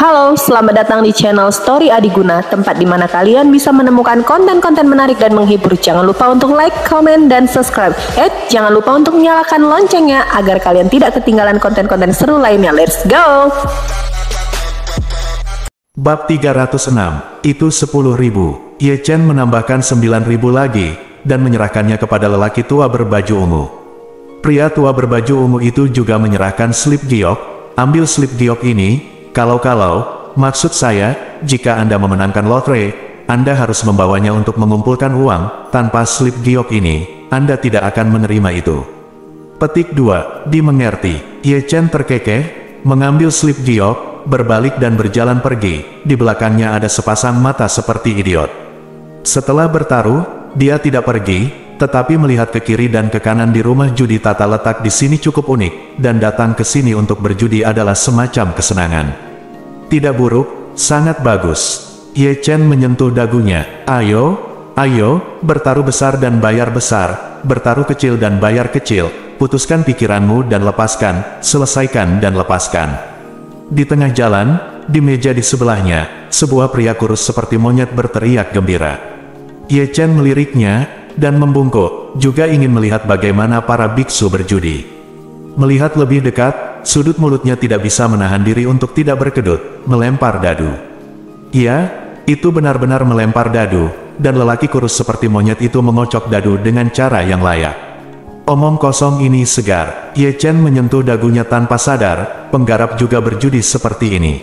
Halo, selamat datang di channel Story Adiguna, tempat di mana kalian bisa menemukan konten-konten menarik dan menghibur. Jangan lupa untuk like, comment, dan subscribe. Jangan lupa untuk nyalakan loncengnya agar kalian tidak ketinggalan konten-konten seru lainnya. Let's go! Bab 306, itu 10.000. Ye Chen menambahkan 9.000 lagi, dan menyerahkannya kepada lelaki tua berbaju ungu. Pria tua berbaju ungu itu juga menyerahkan slip giok. Ambil slip giok ini. Kalau, maksud saya, jika Anda memenangkan lotre, Anda harus membawanya untuk mengumpulkan uang. Tanpa slip giok ini, Anda tidak akan menerima itu. Petik 2, dimengerti. Ye Chen terkekeh, mengambil slip giok, berbalik dan berjalan pergi. Di belakangnya ada sepasang mata seperti idiot. Setelah bertaruh, dia tidak pergi, tetapi melihat ke kiri dan ke kanan di rumah judi. Tata letak di sini cukup unik, dan datang ke sini untuk berjudi adalah semacam kesenangan. Tidak buruk, sangat bagus. Ye Chen menyentuh dagunya. Ayo, bertaruh besar dan bayar besar, bertaruh kecil dan bayar kecil, putuskan pikiranmu dan lepaskan, selesaikan dan lepaskan. Di tengah jalan, di meja di sebelahnya, sebuah pria kurus seperti monyet berteriak gembira. Ye Chen meliriknya, dan membungkuk, juga ingin melihat bagaimana para biksu berjudi. Melihat lebih dekat, sudut mulutnya tidak bisa menahan diri untuk tidak berkedut, melempar dadu. Iya, itu benar-benar melempar dadu, dan lelaki kurus seperti monyet itu mengocok dadu dengan cara yang layak. Omong kosong ini segar. Ye Chen menyentuh dagunya tanpa sadar, penggarap juga berjudi seperti ini.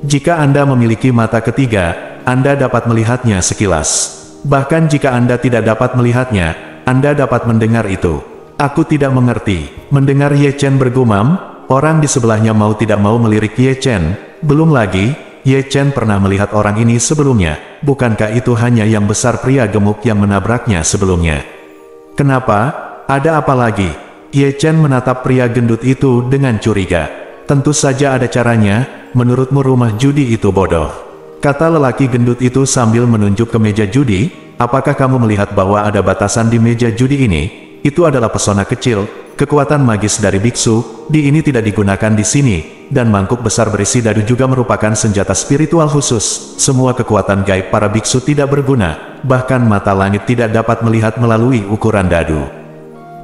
Jika Anda memiliki mata ketiga, Anda dapat melihatnya sekilas. Bahkan jika Anda tidak dapat melihatnya, Anda dapat mendengar itu. Aku tidak mengerti. Mendengar Ye Chen bergumam, orang di sebelahnya mau tidak mau melirik Ye Chen. Belum lagi, Ye Chen pernah melihat orang ini sebelumnya. Bukankah itu hanya yang besar pria gemuk yang menabraknya sebelumnya? Kenapa? Ada apa lagi? Ye Chen menatap pria gendut itu dengan curiga. Tentu saja ada caranya. Menurutmu rumah judi itu bodoh? Kata lelaki gendut itu sambil menunjuk ke meja judi. Apakah kamu melihat bahwa ada batasan di meja judi ini? Itu adalah pesona kecil, kekuatan magis dari biksu. Di ini tidak digunakan di sini, dan mangkuk besar berisi dadu juga merupakan senjata spiritual khusus. Semua kekuatan gaib para biksu tidak berguna, bahkan mata langit tidak dapat melihat melalui ukuran dadu.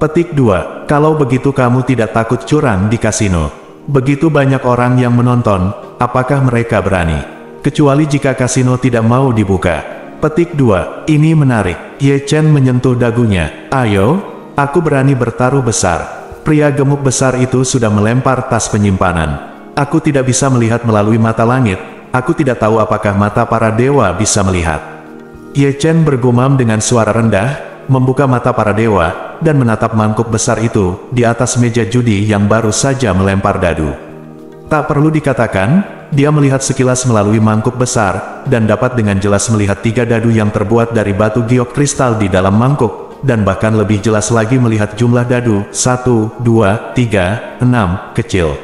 Petik 2, kalau begitu kamu tidak takut curang di kasino? Begitu banyak orang yang menonton, apakah mereka berani? Kecuali jika kasino tidak mau dibuka. Petik 2, ini menarik. Ye Chen menyentuh dagunya. Ayo, aku berani bertaruh besar. Pria gemuk besar itu sudah melempar tas penyimpanan. Aku tidak bisa melihat melalui mata langit. Aku tidak tahu apakah mata para dewa bisa melihat. Ye Chen bergumam dengan suara rendah, membuka mata para dewa, dan menatap mangkuk besar itu, di atas meja judi yang baru saja melempar dadu. Tak perlu dikatakan, dia melihat sekilas melalui mangkuk besar, dan dapat dengan jelas melihat 3 dadu yang terbuat dari batu giok kristal di dalam mangkuk, dan bahkan lebih jelas lagi melihat jumlah dadu, 1, 2, 3, 6, kecil.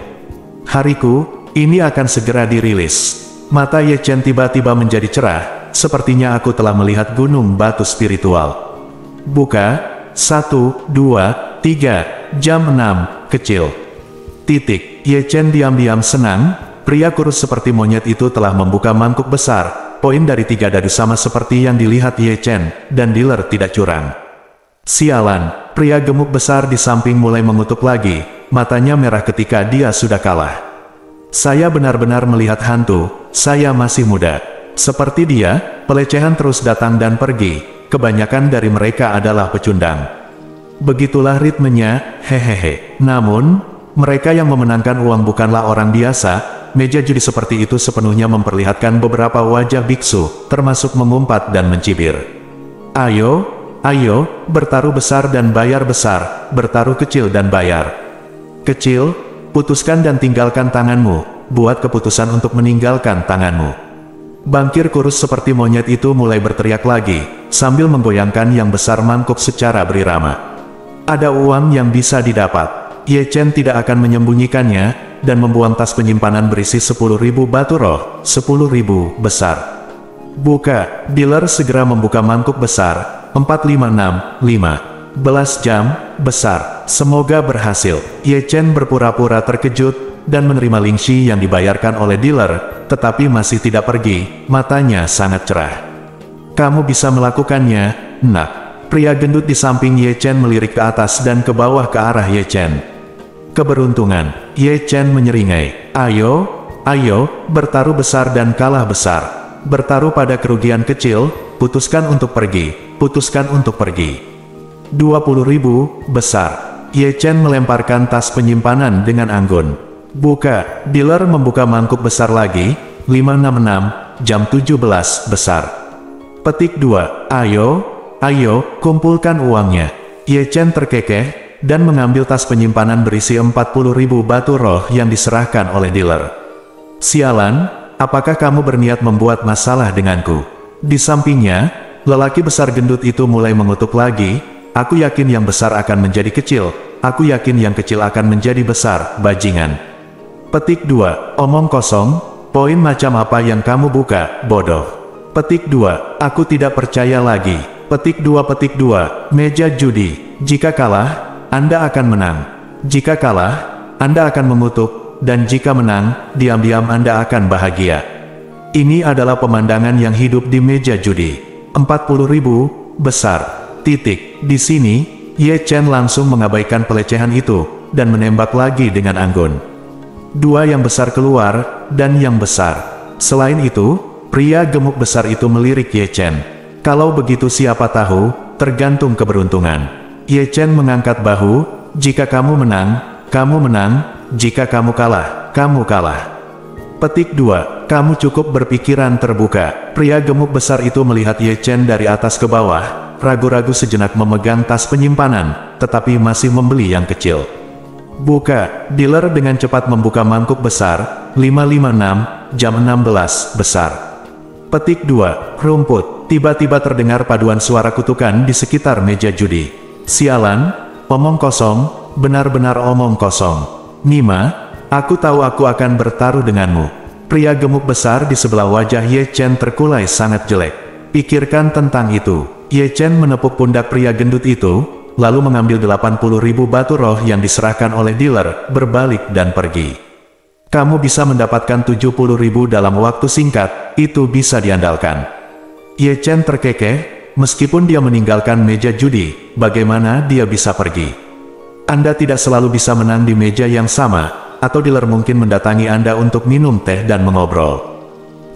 Hariku, ini akan segera dirilis. Mata Ye Chen tiba-tiba menjadi cerah, sepertinya aku telah melihat gunung batu spiritual. Buka, 1, 2, 3, jam 6, kecil. Titik. Ye Chen diam-diam senang. Pria kurus seperti monyet itu telah membuka mangkuk besar. Poin dari 3 dadu sama seperti yang dilihat Ye Chen, dan dealer tidak curang. Sialan, pria gemuk besar di samping mulai mengutuk lagi. Matanya merah ketika dia sudah kalah. Saya benar-benar melihat hantu. Saya masih muda. Seperti dia, pelecehan terus datang dan pergi. Kebanyakan dari mereka adalah pecundang. Begitulah ritmenya, hehehe. Namun, mereka yang memenangkan uang bukanlah orang biasa. Meja judi seperti itu sepenuhnya memperlihatkan beberapa wajah biksu, termasuk mengumpat dan mencibir. Ayo, bertaruh besar dan bayar besar, bertaruh kecil dan bayar kecil, putuskan dan tinggalkan tanganmu, buat keputusan untuk meninggalkan tanganmu. Bangkir kurus seperti monyet itu mulai berteriak lagi, sambil menggoyangkan yang besar mangkuk secara berirama. Ada uang yang bisa didapat. Ye Chen tidak akan menyembunyikannya, dan membuang tas penyimpanan berisi 10.000 batu roh, 10.000 besar. Buka, dealer segera membuka mangkuk besar, 4565. Belas jam, besar. Semoga berhasil. Ye Chen berpura-pura terkejut, dan menerima lingxi yang dibayarkan oleh dealer, tetapi masih tidak pergi, matanya sangat cerah. Kamu bisa melakukannya, nak. Pria gendut di samping Ye Chen melirik ke atas dan ke bawah ke arah Ye Chen. Keberuntungan, Ye Chen menyeringai. Ayo, ayo, bertaruh besar dan kalah besar. Bertaruh pada kerugian kecil, putuskan untuk pergi, putuskan untuk pergi. 20.000, besar. Ye Chen melemparkan tas penyimpanan dengan anggun. Buka, dealer membuka mangkuk besar lagi, 566, jam 17, besar. Petik 2, ayo, ayo, kumpulkan uangnya. Ye Chen terkekeh, dan mengambil tas penyimpanan berisi 40.000 batu roh yang diserahkan oleh dealer. Sialan, apakah kamu berniat membuat masalah denganku? Di sampingnya, lelaki besar gendut itu mulai mengutuk lagi, aku yakin yang besar akan menjadi kecil, aku yakin yang kecil akan menjadi besar, bajingan. Petik 2, omong kosong, poin macam apa yang kamu buka, bodoh. Petik 2, aku tidak percaya lagi. Petik 2, meja judi. Jika kalah, Anda akan menang. Jika kalah, Anda akan mengutuk, dan jika menang, diam-diam Anda akan bahagia. Ini adalah pemandangan yang hidup di meja judi. 40.000, besar. Titik. Di sini, Ye Chen langsung mengabaikan pelecehan itu, dan menembak lagi dengan anggun. 2 yang besar keluar, dan yang besar. Selain itu, pria gemuk besar itu melirik Ye Chen. Kalau begitu siapa tahu, tergantung keberuntungan. Ye Chen mengangkat bahu, jika kamu menang, jika kamu kalah, kamu kalah. Petik 2, kamu cukup berpikiran terbuka. Pria gemuk besar itu melihat Ye Chen dari atas ke bawah, ragu-ragu sejenak memegang tas penyimpanan, tetapi masih membeli yang kecil. Buka, dealer dengan cepat membuka mangkuk besar, 556, jam 16, besar. Petik 2, rumput. Tiba-tiba terdengar paduan suara kutukan di sekitar meja judi. Sialan, omong kosong, benar-benar omong kosong. Nima, aku tahu aku akan bertaruh denganmu. Pria gemuk besar di sebelah wajah Ye Chen terkulai sangat jelek. Pikirkan tentang itu. Ye Chen menepuk pundak pria gendut itu, lalu mengambil 80.000 batu roh yang diserahkan oleh dealer, berbalik dan pergi. Kamu bisa mendapatkan 70.000 dalam waktu singkat, itu bisa diandalkan. Ye Chen terkekeh, meskipun dia meninggalkan meja judi, bagaimana dia bisa pergi? Anda tidak selalu bisa menang di meja yang sama, atau dealer mungkin mendatangi Anda untuk minum teh dan mengobrol.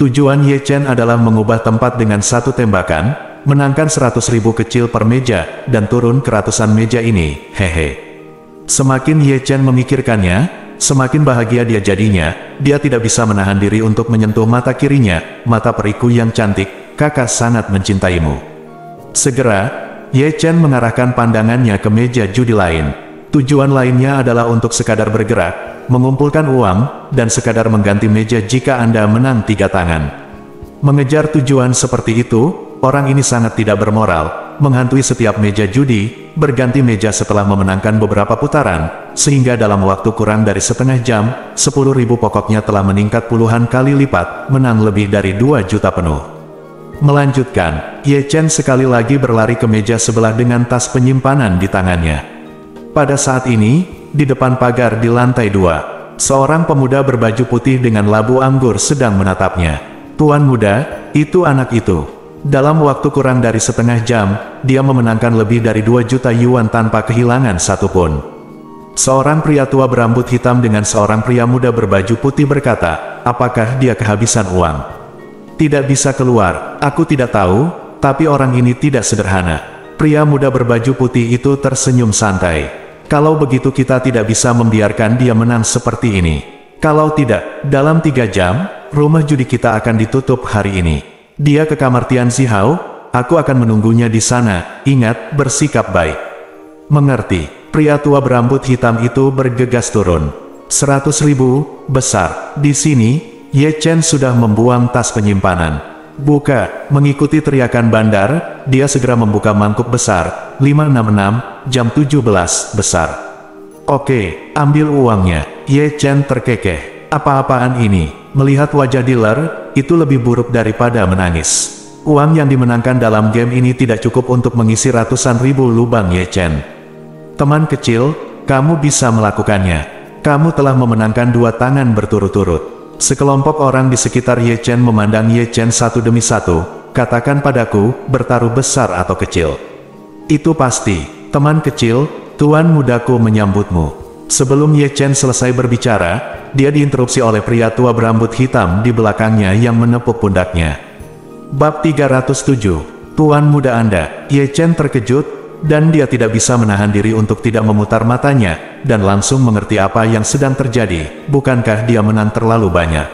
Tujuan Ye Chen adalah mengubah tempat dengan satu tembakan, menangkan 100.000 kecil per meja, dan turun ke ratusan meja ini, hehe. Semakin Ye Chen memikirkannya, semakin bahagia dia jadinya. Dia tidak bisa menahan diri untuk menyentuh mata kirinya, mata periku yang cantik. Kakak sangat mencintaimu. Segera, Ye Chen mengarahkan pandangannya ke meja judi lain. Tujuan lainnya adalah untuk sekadar bergerak, mengumpulkan uang, dan sekadar mengganti meja jika Anda menang 3 tangan. Mengejar tujuan seperti itu, orang ini sangat tidak bermoral, menghantui setiap meja judi, berganti meja setelah memenangkan beberapa putaran, sehingga dalam waktu kurang dari setengah jam, 10.000 pokoknya telah meningkat puluhan kali lipat, menang lebih dari 2 juta penuh. Melanjutkan, Ye Chen sekali lagi berlari ke meja sebelah dengan tas penyimpanan di tangannya. Pada saat ini, di depan pagar di lantai 2, seorang pemuda berbaju putih dengan labu anggur sedang menatapnya. Tuan muda, itu anak itu. Dalam waktu kurang dari setengah jam, dia memenangkan lebih dari 2 juta yuan tanpa kehilangan satupun. Seorang pria tua berambut hitam dengan seorang pria muda berbaju putih berkata, apakah dia kehabisan uang? Tidak bisa keluar, aku tidak tahu, tapi orang ini tidak sederhana. Pria muda berbaju putih itu tersenyum santai. Kalau begitu kita tidak bisa membiarkan dia menang seperti ini. Kalau tidak, dalam 3 jam, rumah judi kita akan ditutup hari ini. Dia ke kamar Tian Zihao, aku akan menunggunya di sana, ingat, bersikap baik. Mengerti, pria tua berambut hitam itu bergegas turun. 100.000, besar, di sini, Ye Chen sudah membuang tas penyimpanan. Buka, mengikuti teriakan bandar, dia segera membuka mangkuk besar, 566, jam 17, besar. Oke, ambil uangnya. Ye Chen terkekeh. Apa-apaan ini? Melihat wajah dealer, itu lebih buruk daripada menangis. Uang yang dimenangkan dalam game ini tidak cukup untuk mengisi ratusan ribu lubang Ye Chen. Teman kecil, kamu bisa melakukannya. Kamu telah memenangkan 2 tangan berturut-turut. Sekelompok orang di sekitar Ye Chen memandang Ye Chen satu demi satu. Katakan padaku, bertaruh besar atau kecil. Itu pasti, teman kecil, tuan mudaku menyambutmu. Sebelum Ye Chen selesai berbicara, dia diinterupsi oleh pria tua berambut hitam di belakangnya yang menepuk pundaknya. Bab 307, Tuan muda Anda. Ye Chen terkejut, dan dia tidak bisa menahan diri untuk tidak memutar matanya, dan langsung mengerti apa yang sedang terjadi. Bukankah dia menang terlalu banyak?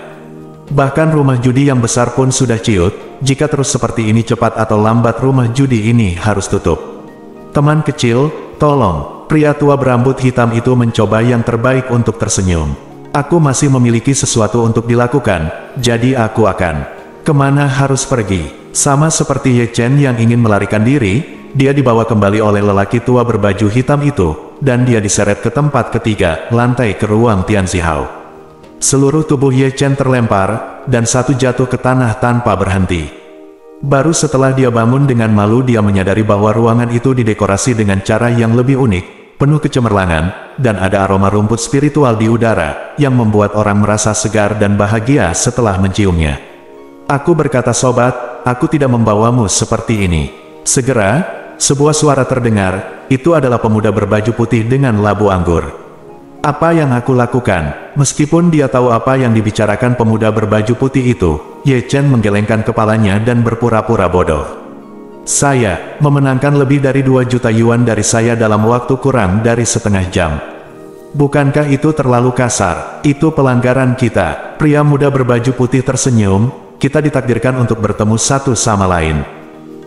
Bahkan rumah judi yang besar pun sudah ciut. Jika terus seperti ini cepat atau lambat rumah judi ini harus tutup. Teman kecil, tolong. Pria tua berambut hitam itu mencoba yang terbaik untuk tersenyum. Aku masih memiliki sesuatu untuk dilakukan, jadi aku akan. Kemana harus pergi? Sama seperti Ye Chen yang ingin melarikan diri, dia dibawa kembali oleh lelaki tua berbaju hitam itu, dan dia diseret ke tempat ketiga, lantai ke ruang Tianzihao. Seluruh tubuh Ye Chen terlempar, dan satu jatuh ke tanah tanpa berhenti. Baru setelah dia bangun dengan malu dia menyadari bahwa ruangan itu didekorasi dengan cara yang lebih unik, penuh kecemerlangan, dan ada aroma rumput spiritual di udara, yang membuat orang merasa segar dan bahagia setelah menciumnya. Aku berkata, sobat, aku tidak membawamu seperti ini. Segera, sebuah suara terdengar, itu adalah pemuda berbaju putih dengan labu anggur. Apa yang aku lakukan? Meskipun dia tahu apa yang dibicarakan pemuda berbaju putih itu, Ye Chen menggelengkan kepalanya dan berpura-pura bodoh. Saya memenangkan lebih dari 2 juta yuan dari saya dalam waktu kurang dari setengah jam. Bukankah itu terlalu kasar? Itu pelanggaran kita. Pria muda berbaju putih tersenyum, kita ditakdirkan untuk bertemu satu sama lain.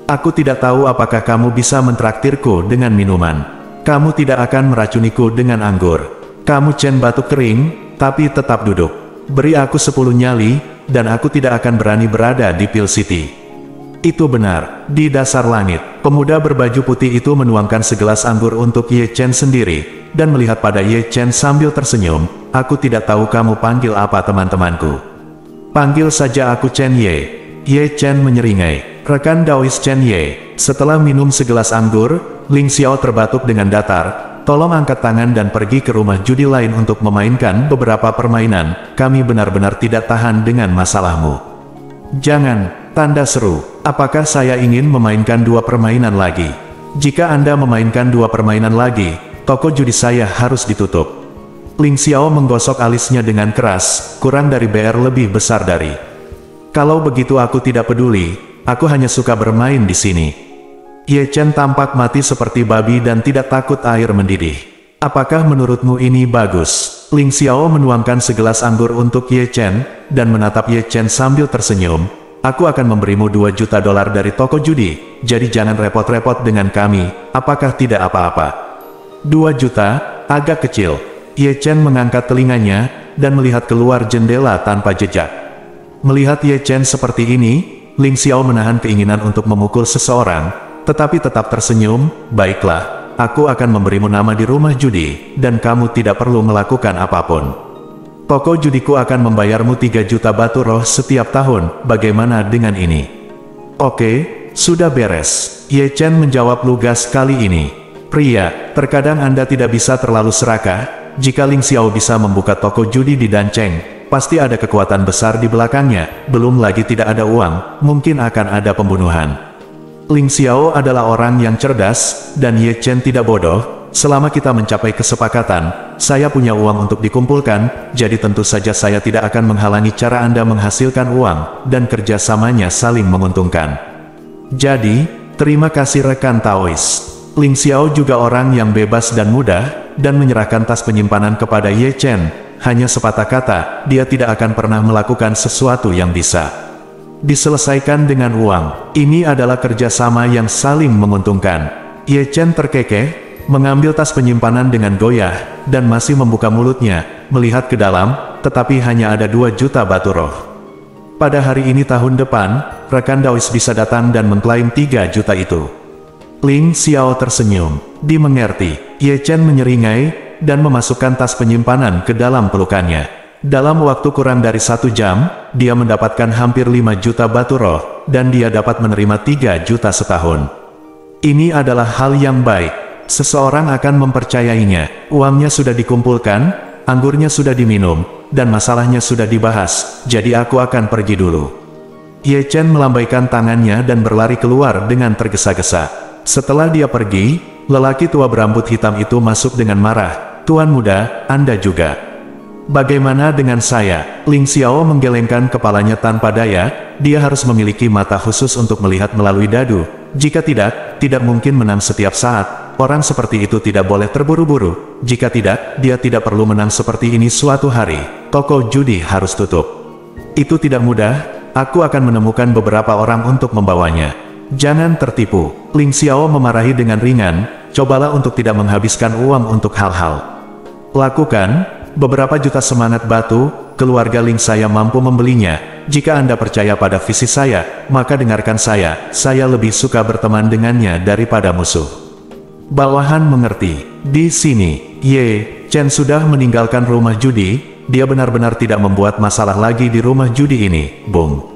Aku tidak tahu apakah kamu bisa mentraktirku dengan minuman. Kamu tidak akan meracuniku dengan anggur. Kamu Chen batuk kering, tapi tetap duduk. Beri aku 10 nyali, dan aku tidak akan berani berada di Pil City. Itu benar, di dasar langit. Pemuda berbaju putih itu menuangkan segelas anggur untuk Ye Chen sendiri, dan melihat pada Ye Chen sambil tersenyum, aku tidak tahu kamu panggil apa teman-temanku. Panggil saja aku Chen Ye. Ye Chen menyeringai. Rekan Daois Chen Ye. Setelah minum segelas anggur, Ling Xiao terbatuk dengan datar. Tolong angkat tangan dan pergi ke rumah judi lain untuk memainkan beberapa permainan. Kami benar-benar tidak tahan dengan masalahmu. Jangan, tanda seru. Apakah saya ingin memainkan 2 permainan lagi? Jika Anda memainkan 2 permainan lagi, toko judi saya harus ditutup. Ling Xiao menggosok alisnya dengan keras, kurang dari BR lebih besar dari. Kalau begitu aku tidak peduli, aku hanya suka bermain di sini. Ye Chen tampak mati seperti babi dan tidak takut air mendidih. Apakah menurutmu ini bagus? Ling Xiao menuangkan segelas anggur untuk Ye Chen, dan menatap Ye Chen sambil tersenyum. Aku akan memberimu 2 juta dolar dari toko judi, jadi jangan repot-repot dengan kami, apakah tidak apa-apa? 2 juta? Agak kecil. Ye Chen mengangkat telinganya, dan melihat keluar jendela tanpa jejak. Melihat Ye Chen seperti ini, Ling Xiao menahan keinginan untuk memukul seseorang, tetapi tetap tersenyum. Baiklah, aku akan memberimu nama di rumah judi, dan kamu tidak perlu melakukan apapun. Toko judiku akan membayarmu 3 juta batu roh setiap tahun, bagaimana dengan ini? Oke, sudah beres. Ye Chen menjawab lugas kali ini. Pria, terkadang Anda tidak bisa terlalu serakah. Jika Ling Xiao bisa membuka toko judi di Dancheng, pasti ada kekuatan besar di belakangnya, belum lagi tidak ada uang, mungkin akan ada pembunuhan. Ling Xiao adalah orang yang cerdas, dan Ye Chen tidak bodoh. Selama kita mencapai kesepakatan, saya punya uang untuk dikumpulkan, jadi tentu saja saya tidak akan menghalangi cara Anda menghasilkan uang, dan kerjasamanya saling menguntungkan. Jadi, terima kasih rekan Taois. Ling Xiao juga orang yang bebas dan mudah, dan menyerahkan tas penyimpanan kepada Ye Chen. Hanya sepatah kata, dia tidak akan pernah melakukan sesuatu yang bisa diselesaikan dengan uang. Ini adalah kerjasama yang saling menguntungkan. Ye Chen terkekeh, mengambil tas penyimpanan dengan goyah, dan masih membuka mulutnya, melihat ke dalam, tetapi hanya ada 2 juta batu roh. Pada hari ini tahun depan, rekan Daois bisa datang dan mengklaim 3 juta itu. Ling Xiao tersenyum. Dimengerti. Ye Chen menyeringai, dan memasukkan tas penyimpanan ke dalam pelukannya. Dalam waktu kurang dari 1 jam, dia mendapatkan hampir 5 juta batu roh, dan dia dapat menerima 3 juta setahun. Ini adalah hal yang baik. Seseorang akan mempercayainya. Uangnya sudah dikumpulkan, anggurnya sudah diminum, dan masalahnya sudah dibahas, jadi aku akan pergi dulu. Ye Chen melambaikan tangannya dan berlari keluar dengan tergesa-gesa. Setelah dia pergi, lelaki tua berambut hitam itu masuk dengan marah. Tuan muda, Anda juga. Bagaimana dengan saya? Ling Xiao menggelengkan kepalanya tanpa daya, dia harus memiliki mata khusus untuk melihat melalui dadu. Jika tidak mungkin menang setiap saat. Orang seperti itu tidak boleh terburu-buru. Jika tidak, dia tidak perlu menang seperti ini suatu hari. Toko judi harus tutup. Itu tidak mudah, aku akan menemukan beberapa orang untuk membawanya. Jangan tertipu. Ling Xiao memarahi dengan ringan, cobalah untuk tidak menghabiskan uang untuk hal-hal. Lakukan, beberapa juta semangat batu, keluarga Ling saya mampu membelinya. Jika Anda percaya pada visi saya, maka dengarkan saya lebih suka berteman dengannya daripada musuh. Bawahan mengerti. Di sini, Ye Chen sudah meninggalkan rumah judi, dia benar-benar tidak membuat masalah lagi di rumah judi ini. Boom.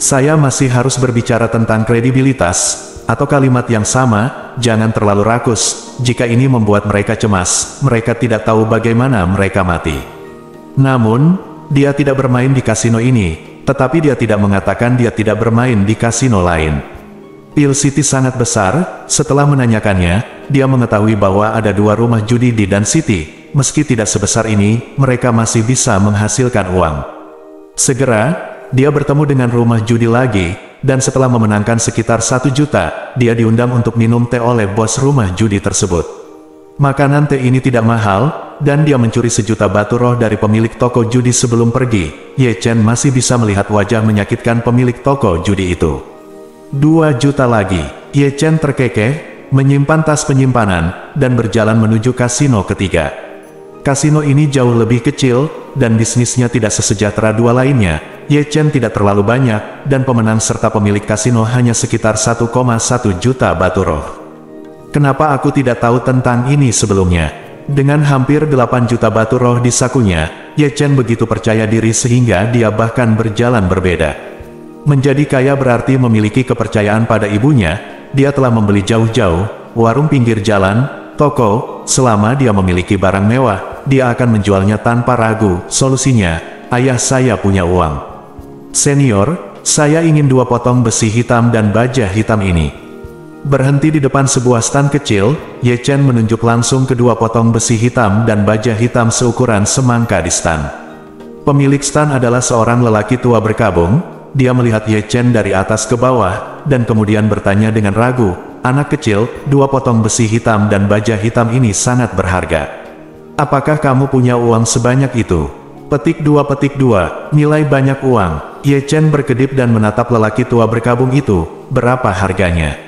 Saya masih harus berbicara tentang kredibilitas, atau kalimat yang sama, jangan terlalu rakus. Jika ini membuat mereka cemas, mereka tidak tahu bagaimana mereka mati. Namun, dia tidak bermain di kasino ini, tetapi dia tidak mengatakan dia tidak bermain di kasino lain. Pil City sangat besar, setelah menanyakannya, dia mengetahui bahwa ada 2 rumah judi di Dan City. Meski tidak sebesar ini, mereka masih bisa menghasilkan uang. Segera, dia bertemu dengan rumah judi lagi, dan setelah memenangkan sekitar 1 juta, dia diundang untuk minum teh oleh bos rumah judi tersebut. Makanan teh ini tidak mahal, dan dia mencuri 1 juta batu roh dari pemilik toko judi sebelum pergi. Ye Chen masih bisa melihat wajah menyakitkan pemilik toko judi itu. 2 juta lagi. Ye Chen terkekeh, menyimpan tas penyimpanan, dan berjalan menuju kasino ketiga. Kasino ini jauh lebih kecil, dan bisnisnya tidak sesejahtera 2 lainnya. Ye Chen tidak terlalu banyak, dan pemenang serta pemilik kasino hanya sekitar 1,1 juta batu roh. Kenapa aku tidak tahu tentang ini sebelumnya? Dengan hampir 8 juta batu roh di sakunya, Ye Chen begitu percaya diri sehingga dia bahkan berjalan berbeda. Menjadi kaya berarti memiliki kepercayaan pada ibunya. Dia telah membeli jauh-jauh, warung pinggir jalan, toko, selama dia memiliki barang mewah, dia akan menjualnya tanpa ragu. Solusinya, ayah saya punya uang. Senior, saya ingin 2 potong besi hitam dan baja hitam ini. Berhenti di depan sebuah stan kecil, Ye Chen menunjuk langsung ke 2 potong besi hitam dan baja hitam seukuran semangka di stan. Pemilik stan adalah seorang lelaki tua berkabung. Dia melihat Ye Chen dari atas ke bawah, dan kemudian bertanya dengan ragu, anak kecil, 2 potong besi hitam dan baja hitam ini sangat berharga. Apakah kamu punya uang sebanyak itu? Petik 2, nilai banyak uang. Ye Chen berkedip dan menatap lelaki tua berkabung itu, berapa harganya?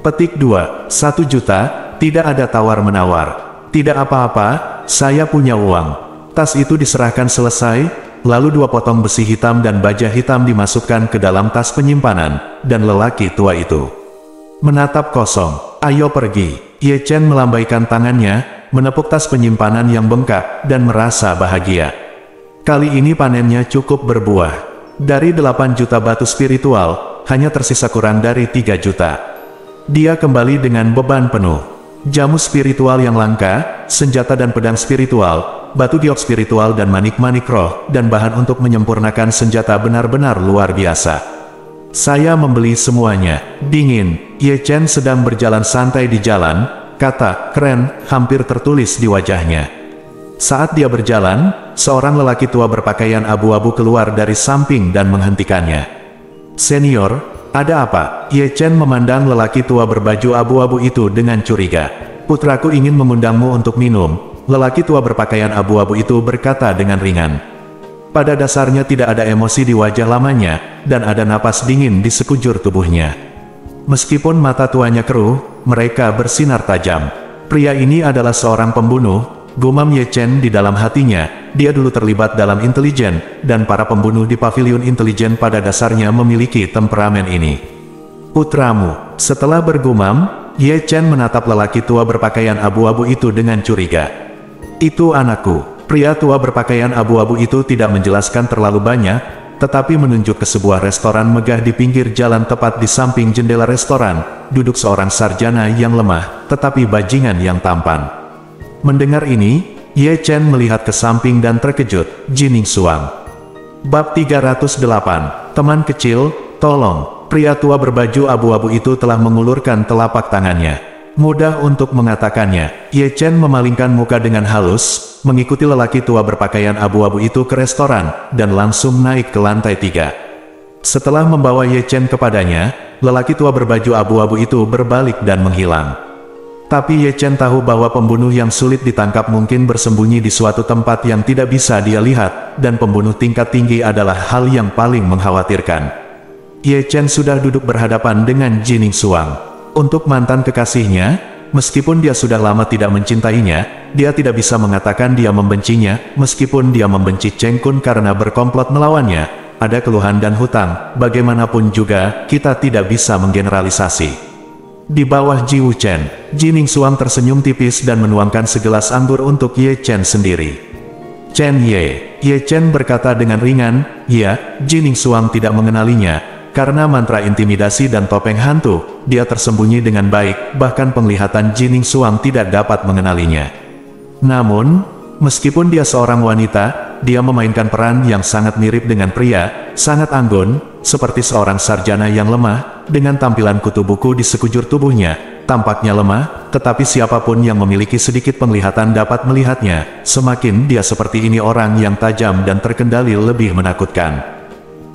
Petik 2, 1 juta, tidak ada tawar-menawar. Tidak apa-apa, saya punya uang. Tas itu diserahkan selesai. Lalu 2 potong besi hitam dan baja hitam dimasukkan ke dalam tas penyimpanan, dan lelaki tua itu menatap kosong. Ayo pergi. Ye Chen melambaikan tangannya, menepuk tas penyimpanan yang bengkak, dan merasa bahagia. Kali ini panennya cukup berbuah. Dari 8 juta batu spiritual, hanya tersisa kurang dari 3 juta. Dia kembali dengan beban penuh. Jamu spiritual yang langka, senjata dan pedang spiritual, batu giok spiritual dan manik-manik roh, dan bahan untuk menyempurnakan senjata benar-benar luar biasa. Saya membeli semuanya. Dingin. Ye Chen sedang berjalan santai di jalan, kata keren hampir tertulis di wajahnya. Saat dia berjalan, seorang lelaki tua berpakaian abu-abu keluar dari samping dan menghentikannya. Senior, ada apa? Ye Chen memandang lelaki tua berbaju abu-abu itu dengan curiga. Putraku ingin mengundangmu untuk minum. Lelaki tua berpakaian abu-abu itu berkata dengan ringan. Pada dasarnya tidak ada emosi di wajah lamanya, dan ada napas dingin di sekujur tubuhnya. Meskipun mata tuanya keruh, mereka bersinar tajam. Pria ini adalah seorang pembunuh, gumam Ye Chen di dalam hatinya. Dia dulu terlibat dalam intelijen, dan para pembunuh di paviliun intelijen pada dasarnya memiliki temperamen ini. Putramu. Setelah bergumam, Ye Chen menatap lelaki tua berpakaian abu-abu itu dengan curiga. Itu anakku. Pria tua berpakaian abu-abu itu tidak menjelaskan terlalu banyak, tetapi menunjuk ke sebuah restoran megah di pinggir jalan tepat di samping jendela restoran, duduk seorang sarjana yang lemah, tetapi bajingan yang tampan. Mendengar ini, Ye Chen melihat ke samping dan terkejut. Jining Xuang. Bab 308. Teman kecil, tolong. Pria tua berbaju abu-abu itu telah mengulurkan telapak tangannya. Mudah untuk mengatakannya. Ye Chen memalingkan muka dengan halus, mengikuti lelaki tua berpakaian abu-abu itu ke restoran, dan langsung naik ke lantai 3. Setelah membawa Ye Chen kepadanya, lelaki tua berbaju abu-abu itu berbalik dan menghilang. Tapi Ye Chen tahu bahwa pembunuh yang sulit ditangkap mungkin bersembunyi di suatu tempat yang tidak bisa dia lihat, dan pembunuh tingkat tinggi adalah hal yang paling mengkhawatirkan. Ye Chen sudah duduk berhadapan dengan Jining Xuang. Untuk mantan kekasihnya, meskipun dia sudah lama tidak mencintainya, dia tidak bisa mengatakan dia membencinya, meskipun dia membenci Cheng Kun karena berkomplot melawannya. Ada keluhan dan hutang, bagaimanapun juga, kita tidak bisa menggeneralisasi. Di bawah Ji Wuchen, Jining Xuang tersenyum tipis dan menuangkan segelas anggur untuk Ye Chen sendiri. Chen Ye. Ye Chen berkata dengan ringan, ya, Jining Xuang tidak mengenalinya, karena mantra intimidasi dan topeng hantu, dia tersembunyi dengan baik, bahkan penglihatan Jining Xuang tidak dapat mengenalinya. Namun, meskipun dia seorang wanita, dia memainkan peran yang sangat mirip dengan pria, sangat anggun, seperti seorang sarjana yang lemah, dengan tampilan kutu buku di sekujur tubuhnya. Tampaknya lemah, tetapi siapapun yang memiliki sedikit penglihatan dapat melihatnya. Semakin dia seperti ini, orang yang tajam dan terkendali lebih menakutkan.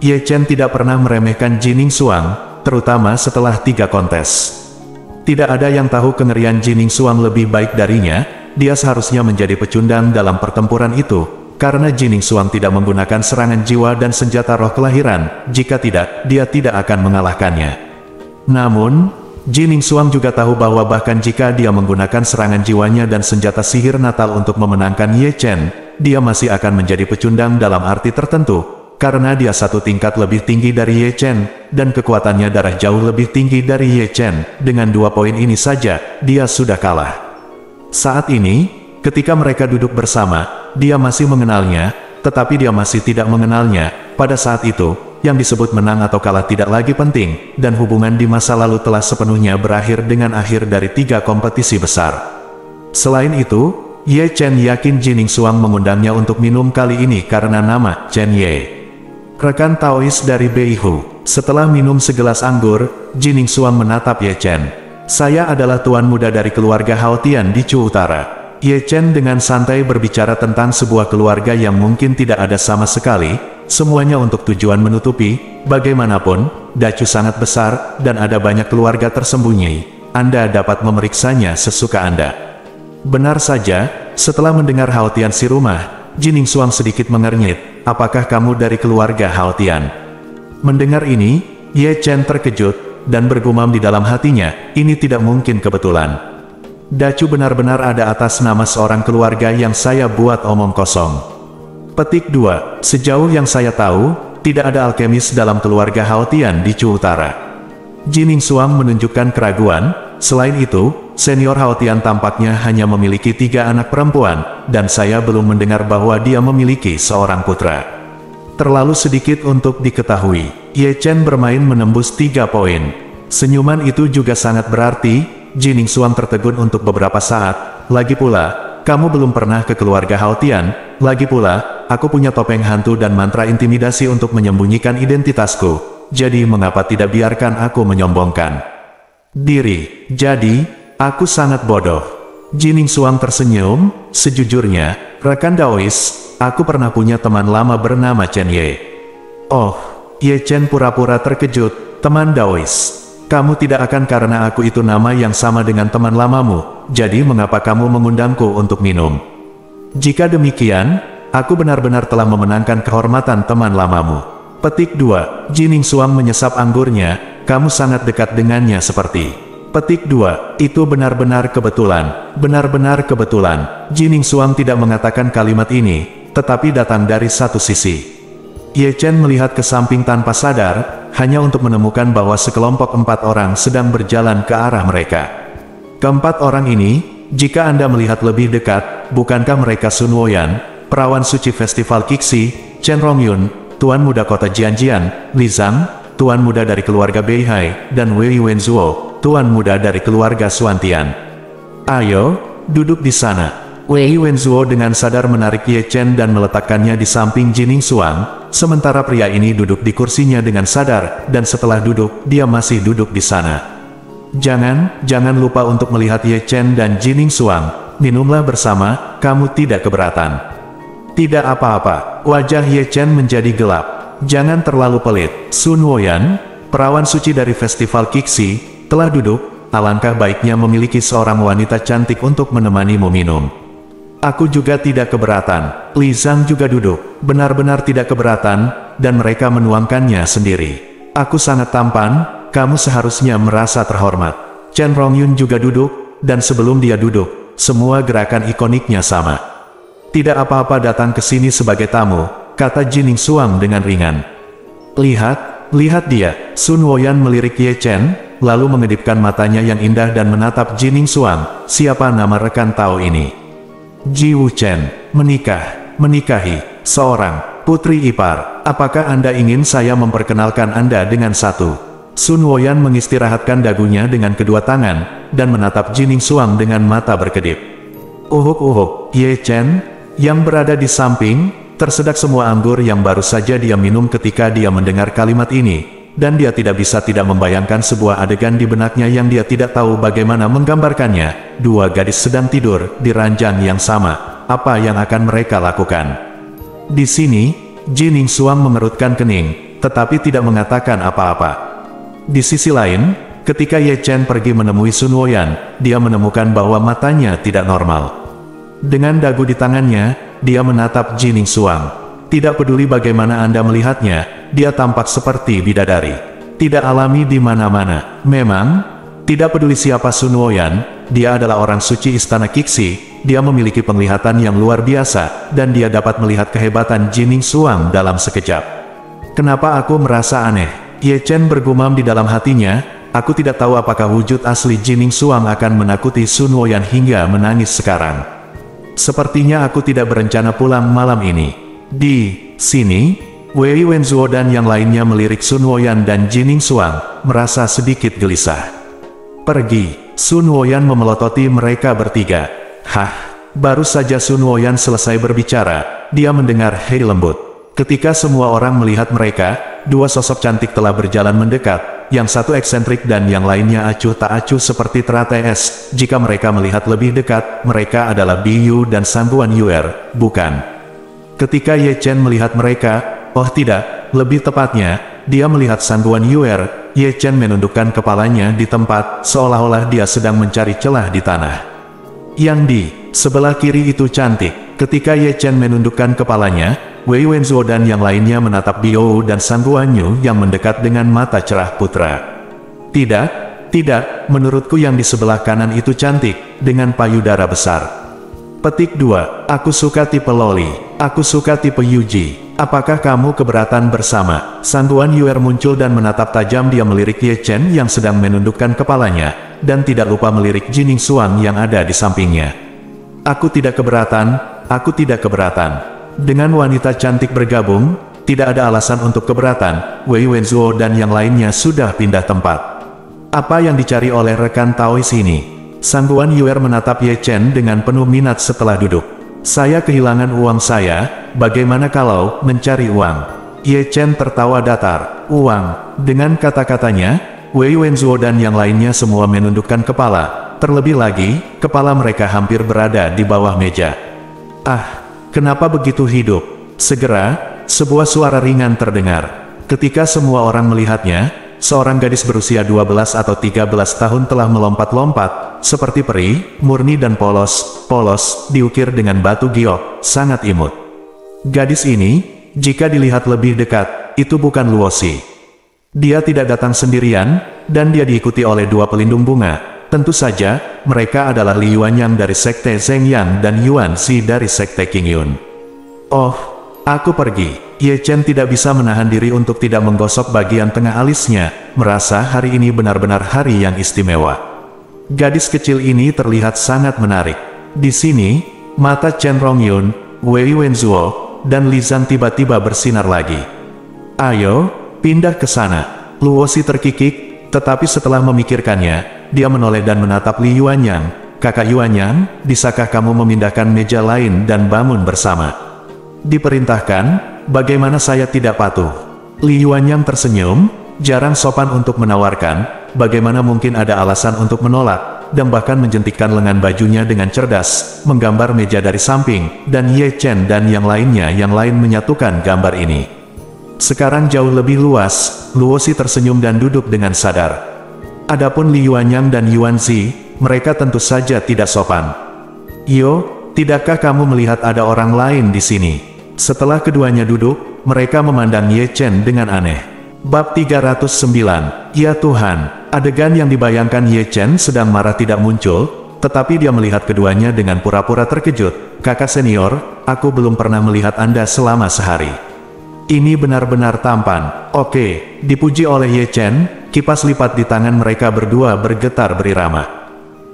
Ye Chen tidak pernah meremehkan Jining Xuang, terutama setelah 3 kontes. Tidak ada yang tahu kengerian Jining Xuang lebih baik darinya. Dia seharusnya menjadi pecundang dalam pertempuran itu, karena Jining Xuang tidak menggunakan serangan jiwa dan senjata roh kelahiran. Jika tidak, dia tidak akan mengalahkannya. Namun, Jining Xuang juga tahu bahwa bahkan jika dia menggunakan serangan jiwanya dan senjata sihir Natal untuk memenangkan Ye Chen, dia masih akan menjadi pecundang dalam arti tertentu, karena dia 1 tingkat lebih tinggi dari Ye Chen, dan kekuatannya darah jauh lebih tinggi dari Ye Chen. Dengan 2 poin ini saja, dia sudah kalah. Saat ini, ketika mereka duduk bersama, dia masih mengenalnya, tetapi dia masih tidak mengenalnya. Pada saat itu, yang disebut menang atau kalah tidak lagi penting, dan hubungan di masa lalu telah sepenuhnya berakhir dengan akhir dari 3 kompetisi besar. Selain itu, Ye Chen yakin Jining Xuang mengundangnya untuk minum kali ini karena nama Chen Ye, rekan Taois dari Beihu. Setelah minum segelas anggur, Jining Xuang menatap Ye Chen. Saya adalah tuan muda dari keluarga Hao Tian di Chu Utara. Ye Chen dengan santai berbicara tentang sebuah keluarga yang mungkin tidak ada sama sekali, semuanya untuk tujuan menutupi. Bagaimanapun, Dacu sangat besar, dan ada banyak keluarga tersembunyi. Anda dapat memeriksanya sesuka Anda. Benar saja, setelah mendengar Hao Tian si rumah, Jining Xuang sedikit mengernyit. Apakah kamu dari keluarga Hao Tian? Mendengar ini, Ye Chen terkejut, dan bergumam di dalam hatinya, ini tidak mungkin kebetulan. Dacu benar-benar ada atas nama seorang keluarga yang saya buat omong kosong. Petik 2. Sejauh yang saya tahu, tidak ada alkemis dalam keluarga Hao Tian di Chu Utara. Jining Xuang menunjukkan keraguan. Selain itu, senior Hao Tian tampaknya hanya memiliki 3 anak perempuan, dan saya belum mendengar bahwa dia memiliki seorang putra. Terlalu sedikit untuk diketahui. Ye Chen bermain menembus 3 poin. Senyuman itu juga sangat berarti. Jining Xuang tertegun untuk beberapa saat. Lagi pula, kamu belum pernah ke keluarga Hao Tian. Lagi pula, aku punya topeng hantu dan mantra intimidasi untuk menyembunyikan identitasku. Jadi mengapa tidak biarkan aku menyombongkan diri? Jadi, aku sangat bodoh. Jining Xuang tersenyum. Sejujurnya, rekan Daois, aku pernah punya teman lama bernama Chen Ye. Oh, Ye Chen pura-pura terkejut. Teman Daois. Kamu tidak akan karena aku itu nama yang sama dengan teman lamamu, jadi mengapa kamu mengundangku untuk minum? Jika demikian, aku benar-benar telah memenangkan kehormatan teman lamamu. Petik 2. Jining Xuang menyesap anggurnya. Kamu sangat dekat dengannya seperti. Petik 2. Itu benar-benar kebetulan. Benar-benar kebetulan. Jining Xuang tidak mengatakan kalimat ini, tetapi datang dari satu sisi. Ye Chen melihat ke samping tanpa sadar, hanya untuk menemukan bahwa sekelompok 4 orang sedang berjalan ke arah mereka. Keempat orang ini, jika Anda melihat lebih dekat, bukankah mereka Sun Woyan, perawan suci festival Qixi, Chen Rongyun, tuan muda kota Jianjian, Li Zhang, tuan muda dari keluarga Beihai, dan Wei Wenzuo, tuan muda dari keluarga Xuantian. Ayo, duduk di sana. Wei Wenzuo dengan sadar menarik Ye Chen dan meletakkannya di samping Jining Xuang, sementara pria ini duduk di kursinya dengan sadar, dan setelah duduk, dia masih duduk di sana. Jangan lupa untuk melihat Ye Chen dan Jining Xuang, minumlah bersama, kamu tidak keberatan. Tidak apa-apa, wajah Ye Chen menjadi gelap. Jangan terlalu pelit. Sun Woyan, perawan suci dari festival Qixi, telah duduk, alangkah baiknya memiliki seorang wanita cantik untuk menemanimu minum. Aku juga tidak keberatan. Li Zhang juga duduk, benar-benar tidak keberatan, dan mereka menuangkannya sendiri. Aku sangat tampan, kamu seharusnya merasa terhormat. Chen Rongyun juga duduk, dan sebelum dia duduk, semua gerakan ikoniknya sama. Tidak apa-apa datang ke sini sebagai tamu, kata Jining Xuang dengan ringan. Lihat dia. Sun Woyan melirik Ye Chen, lalu mengedipkan matanya yang indah dan menatap Jining Xuang. Siapa nama rekan Tao ini? Ji Wu Chen, menikahi seorang putri ipar. Apakah Anda ingin saya memperkenalkan Anda dengan satu? Sun Woyan mengistirahatkan dagunya dengan kedua tangan, dan menatap Jining Xuang dengan mata berkedip. Uhuk, Ye Chen, yang berada di samping, tersedak semua anggur yang baru saja dia minum ketika dia mendengar kalimat ini. Dan dia tidak bisa tidak membayangkan sebuah adegan di benaknya yang dia tidak tahu bagaimana menggambarkannya. Dua gadis sedang tidur di ranjang yang sama. Apa yang akan mereka lakukan? Di sini, Jining Xuang mengerutkan kening, tetapi tidak mengatakan apa-apa. Di sisi lain, ketika Ye Chen pergi menemui Sun Woyan, dia menemukan bahwa matanya tidak normal. Dengan dagu di tangannya, dia menatap Jining Xuang. Tidak peduli bagaimana Anda melihatnya, dia tampak seperti bidadari. Tidak alami di mana-mana. Memang, tidak peduli siapa Sun Woyan, dia adalah orang suci istana Qixi, dia memiliki penglihatan yang luar biasa, dan dia dapat melihat kehebatan Jining Xuang dalam sekejap. Kenapa aku merasa aneh? Ye Chen bergumam di dalam hatinya, aku tidak tahu apakah wujud asli Jining Xuang akan menakuti Sun Woyan hingga menangis sekarang. Sepertinya aku tidak berencana pulang malam ini. Di sini, Wei Wenzuo dan yang lainnya melirik Sun Woyan dan Jining Xuang, merasa sedikit gelisah. Pergi. Sun Woyan memelototi mereka bertiga. Baru saja Sun Woyan selesai berbicara, dia mendengar hei lembut. Ketika semua orang melihat mereka, dua sosok cantik telah berjalan mendekat, yang satu eksentrik dan yang lainnya acuh tak acuh seperti teratai es. Jika mereka melihat lebih dekat, mereka adalah Biyu dan Sangguan Yuer, bukan? Ketika Ye Chen melihat mereka, oh tidak, lebih tepatnya, dia melihat Sangguan Yuer, Ye Chen menundukkan kepalanya di tempat, seolah-olah dia sedang mencari celah di tanah. Yang di sebelah kiri itu cantik. Ketika Ye Chen menundukkan kepalanya, Wei Wenzuo dan yang lainnya menatap Biou dan Sangguan Yu yang mendekat dengan mata cerah putra. Tidak, menurutku yang di sebelah kanan itu cantik, dengan payudara besar. Petik 2. Aku suka tipe loli. Aku suka tipe Yuji. Apakah kamu keberatan bersama? Sangguan Yuer muncul dan menatap tajam. Dia melirik Ye Chen yang sedang menundukkan kepalanya, dan tidak lupa melirik Jining Xuang yang ada di sampingnya. Aku tidak keberatan. Dengan wanita cantik bergabung, tidak ada alasan untuk keberatan. Wei Wenzuo dan yang lainnya sudah pindah tempat. Apa yang dicari oleh rekan Taois ini? Sangguan Yuer menatap Ye Chen dengan penuh minat setelah duduk. Saya kehilangan uang saya, bagaimana kalau mencari uang? Ye Chen tertawa datar. Uang. Dengan kata-katanya, Wei Wenzuo dan yang lainnya semua menundukkan kepala. Terlebih lagi, kepala mereka hampir berada di bawah meja. Kenapa begitu hidup? Segera, sebuah suara ringan terdengar. Ketika semua orang melihatnya, seorang gadis berusia 12 atau 13 tahun telah melompat-lompat, seperti peri, murni dan polos, diukir dengan batu giok, sangat imut. Gadis ini, jika dilihat lebih dekat, itu bukan Luosi. Dia tidak datang sendirian, dan dia diikuti oleh dua pelindung bunga. Tentu saja, mereka adalah Li Yuanyang dari Sekte Zhengyang dan Yuan Xi dari Sekte Qingyun. Oh, aku pergi. Ye Chen tidak bisa menahan diri untuk tidak menggosok bagian tengah alisnya, merasa hari ini benar-benar hari yang istimewa. Gadis kecil ini terlihat sangat menarik. Di sini, mata Chen Rongyun, Wei Wenzuo, dan Li Zhang tiba-tiba bersinar lagi. Ayo, pindah ke sana. Luosi terkikik, tetapi setelah memikirkannya, dia menoleh dan menatap Li Yuanyang. Kakak Yuanyang, bisakah kamu memindahkan meja lain dan bangun bersama? Diperintahkan, bagaimana saya tidak patuh? Li Yuanyang tersenyum, jarang sopan untuk menawarkan, bagaimana mungkin ada alasan untuk menolak, dan bahkan menjentikkan lengan bajunya dengan cerdas, menggambar meja dari samping, dan Ye Chen dan yang lain menyatukan gambar ini. Sekarang jauh lebih luas, Luo Xi tersenyum dan duduk dengan sadar. Adapun Li Yuanyang dan Yuan Zi, mereka tentu saja tidak sopan. Yo, tidakkah kamu melihat ada orang lain di sini? Setelah keduanya duduk, mereka memandang Ye Chen dengan aneh. Bab 309, ya Tuhan, adegan yang dibayangkan Ye Chen sedang marah tidak muncul, tetapi dia melihat keduanya dengan pura-pura terkejut. Kakak senior, aku belum pernah melihat Anda selama sehari. Ini benar-benar tampan. Oke, dipuji oleh Ye Chen, kipas lipat di tangan mereka berdua bergetar berirama.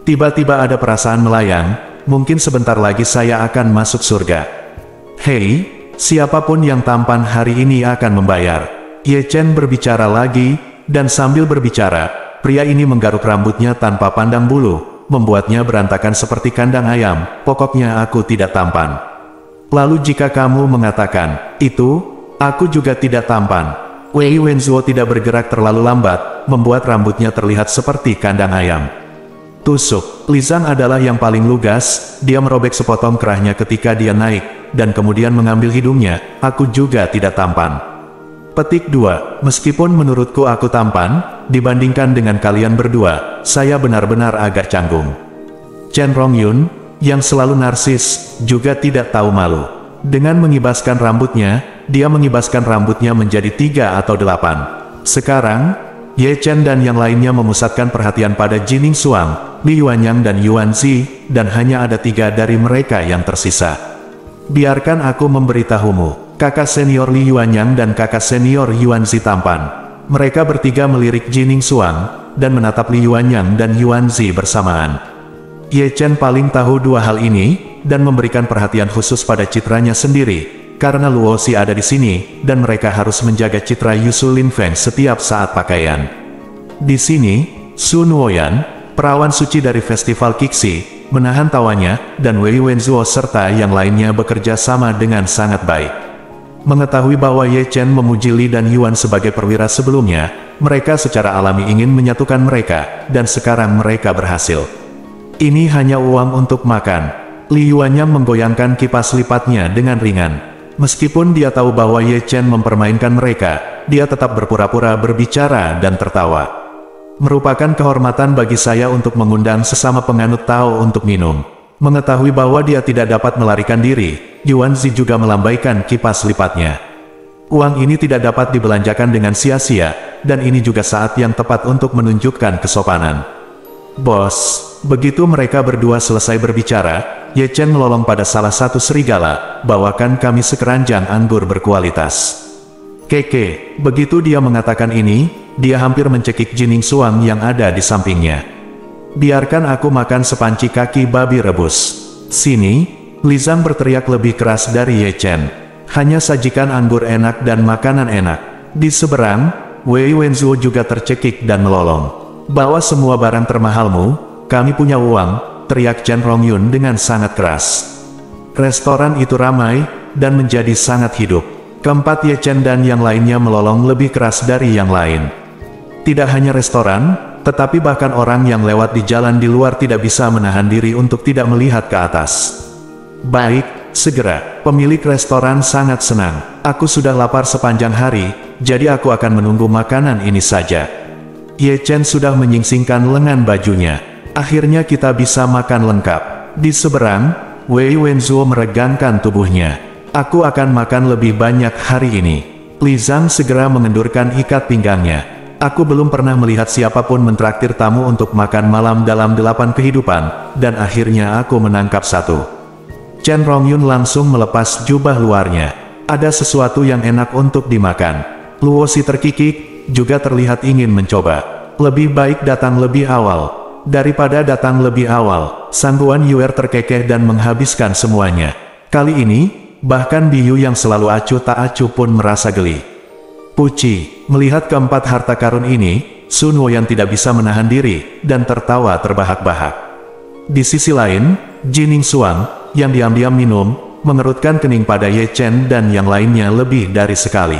Tiba-tiba ada perasaan melayang, mungkin sebentar lagi saya akan masuk surga. Hei, siapapun yang tampan hari ini akan membayar. Ye Chen berbicara lagi, dan sambil berbicara, pria ini menggaruk rambutnya tanpa pandang bulu, membuatnya berantakan seperti kandang ayam. Pokoknya aku tidak tampan. Lalu jika kamu mengatakan, itu, aku juga tidak tampan. Wei Wenzuo tidak bergerak terlalu lambat, membuat rambutnya terlihat seperti kandang ayam. Tusuk, Li Zhang adalah yang paling lugas, dia merobek sepotong kerahnya ketika dia naik, dan kemudian mengambil hidungnya. Aku juga tidak tampan. Petik 2, meskipun menurutku aku tampan, dibandingkan dengan kalian berdua, saya benar-benar agak canggung. Chen Rongyun, yang selalu narsis, juga tidak tahu malu. Dengan mengibaskan rambutnya, dia mengibaskan rambutnya menjadi 3 atau 8. Sekarang, Ye Chen dan yang lainnya memusatkan perhatian pada Jining Xuang, Li Yuanyang dan Yuan Zi, dan hanya ada 3 dari mereka yang tersisa. Biarkan aku memberitahumu, kakak senior Li Yuanyang dan kakak senior Yuan Zi tampan. Mereka bertiga melirik Jining Xuang, dan menatap Li Yuanyang dan Yuan Zi bersamaan. Ye Chen paling tahu dua hal ini, dan memberikan perhatian khusus pada citranya sendiri, karena Luo Xi ada di sini, dan mereka harus menjaga citra Yusu Lin Feng setiap saat pakaian. Di sini, Sun Nuoyan, perawan suci dari festival Qixi, menahan tawanya, dan Wei Wenzuo serta yang lainnya bekerja sama dengan sangat baik. Mengetahui bahwa Ye Chen memuji Li dan Yuan sebagai perwira sebelumnya, mereka secara alami ingin menyatukan mereka, dan sekarang mereka berhasil. Ini hanya uang untuk makan. Li Yuanyang menggoyangkan kipas lipatnya dengan ringan. Meskipun dia tahu bahwa Ye Chen mempermainkan mereka, dia tetap berpura-pura berbicara dan tertawa. Merupakan kehormatan bagi saya untuk mengundang sesama penganut Tao untuk minum. Mengetahui bahwa dia tidak dapat melarikan diri, Yuan Zi juga melambaikan kipas lipatnya. Uang ini tidak dapat dibelanjakan dengan sia-sia, dan ini juga saat yang tepat untuk menunjukkan kesopanan. Bos, begitu mereka berdua selesai berbicara, Ye Chen melolong pada salah satu serigala, bawakan kami sekeranjang anggur berkualitas. Keke, begitu dia mengatakan ini, dia hampir mencekik Jining Xuang yang ada di sampingnya. Biarkan aku makan sepanci kaki babi rebus. Sini, Li Zhang berteriak lebih keras dari Ye Chen. Hanya sajikan anggur enak dan makanan enak. Di seberang, Wei Wenzuo juga tercekik dan melolong. Bawa semua barang termahalmu, kami punya uang, teriak Chen Rongyun dengan sangat keras. Restoran itu ramai, dan menjadi sangat hidup. Keempat Ye Chen dan yang lainnya melolong lebih keras dari yang lain. Tidak hanya restoran, tetapi bahkan orang yang lewat di jalan di luar tidak bisa menahan diri untuk tidak melihat ke atas. Baik, segera, pemilik restoran sangat senang. Aku sudah lapar sepanjang hari, jadi aku akan menunggu makanan ini saja. Ye Chen sudah menyingsingkan lengan bajunya. Akhirnya kita bisa makan lengkap. Di seberang, Wei Wenzuo meregangkan tubuhnya. Aku akan makan lebih banyak hari ini. Li Zhang segera mengendurkan ikat pinggangnya. Aku belum pernah melihat siapapun mentraktir tamu untuk makan malam dalam 8 kehidupan, dan akhirnya aku menangkap satu. Chen Rongyun langsung melepas jubah luarnya. Ada sesuatu yang enak untuk dimakan. Luo Xi terkikik, juga terlihat ingin mencoba. Lebih baik datang lebih awal. Daripada datang lebih awal, Sang Guan Yuer terkekeh dan menghabiskan semuanya. Kali ini, bahkan Biyu yang selalu acuh tak acuh pun merasa geli. Puci, melihat keempat harta karun ini, Sun Woyan tidak bisa menahan diri, dan tertawa terbahak-bahak. Di sisi lain, Jining Xuang, yang diam-diam minum, mengerutkan kening pada Ye Chen dan yang lainnya lebih dari sekali.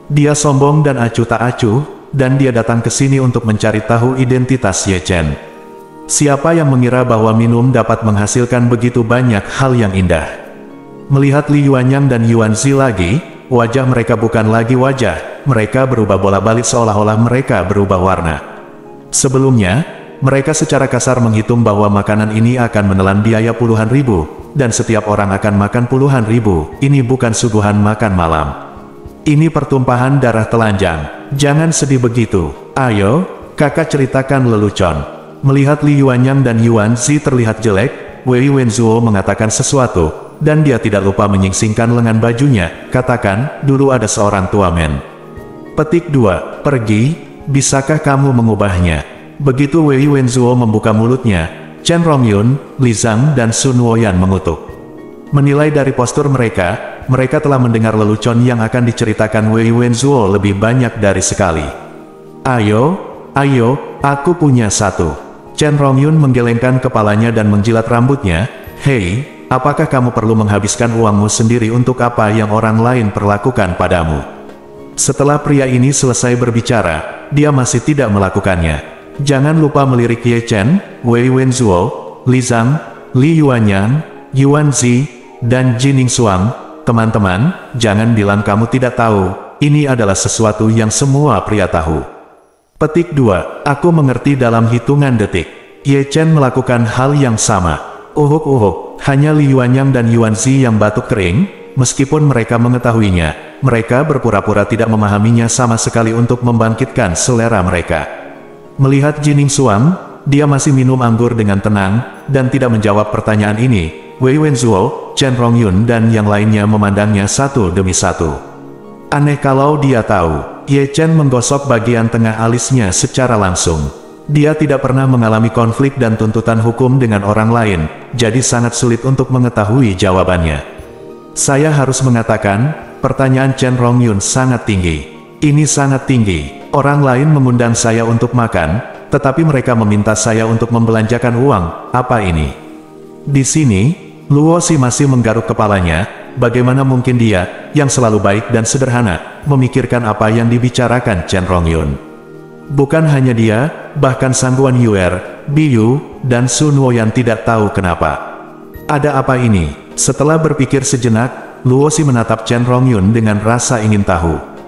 Dia sombong dan acuh tak acuh, dan dia datang ke sini untuk mencari tahu identitas Ye Chen. Siapa yang mengira bahwa minum dapat menghasilkan begitu banyak hal yang indah? Melihat Li Yuanyang dan Yuan Zi lagi, wajah mereka bukan lagi wajah, mereka berubah bolak-balik seolah-olah mereka berubah warna. Sebelumnya, mereka secara kasar menghitung bahwa makanan ini akan menelan biaya puluhan ribu, dan setiap orang akan makan puluhan ribu. Ini bukan suguhan makan malam. Ini pertumpahan darah telanjang. Jangan sedih begitu. Ayo, kakak ceritakan lelucon. Melihat Li Yuanyang dan Yuan Zi terlihat jelek, Wei Wenzuo mengatakan sesuatu, dan dia tidak lupa menyingsingkan lengan bajunya. Katakan, dulu ada seorang tua men. Petik 2. Pergi, bisakah kamu mengubahnya? Begitu Wei Wenzuo membuka mulutnya, Chen Rongyun, Li Zhang dan Sun Woyan mengutuk. Menilai dari postur mereka telah mendengar lelucon yang akan diceritakan Wei Wenzuo lebih banyak dari sekali. Ayo, aku punya satu. Chen Rongyun menggelengkan kepalanya dan menjilat rambutnya. Hei, apakah kamu perlu menghabiskan uangmu sendiri untuk apa yang orang lain perlakukan padamu? Setelah pria ini selesai berbicara, dia masih tidak melakukannya. Jangan lupa melirik Ye Chen, Wei Wenzuo, Li Zhang, Li Yuanyang, Yuan Zi, dan Jining Xuang. Teman-teman, jangan bilang kamu tidak tahu, ini adalah sesuatu yang semua pria tahu. Petik 2. Aku mengerti dalam hitungan detik. Ye Chen melakukan hal yang sama. Uhuk, hanya Li Yuanyang dan Yuan Zi yang batuk kering. Meskipun mereka mengetahuinya, mereka berpura-pura tidak memahaminya sama sekali untuk membangkitkan selera mereka. Melihat Jining Xuang, dia masih minum anggur dengan tenang, dan tidak menjawab pertanyaan ini. Wei Wenzuo, Chen Rongyun dan yang lainnya memandangnya satu demi satu. Aneh kalau dia tahu, Ye Chen menggosok bagian tengah alisnya secara langsung. Dia tidak pernah mengalami konflik dan tuntutan hukum dengan orang lain, jadi sangat sulit untuk mengetahui jawabannya. Saya harus mengatakan, pertanyaan Chen Rongyun sangat tinggi. Ini sangat tinggi. Orang lain mengundang saya untuk makan, tetapi mereka meminta saya untuk membelanjakan uang. Apa ini? Di sini, Luo Xi masih menggaruk kepalanya. Bagaimana mungkin dia, yang selalu baik dan sederhana, memikirkan apa yang dibicarakan Chen Rongyun? Bukan hanya dia, bahkan Sang Guan Yuer, Biyu, dan Sun Woyan tidak tahu kenapa. Ada apa ini? Setelah berpikir sejenak, Luo Xi menatap Chen Rongyun dengan rasa ingin tahu.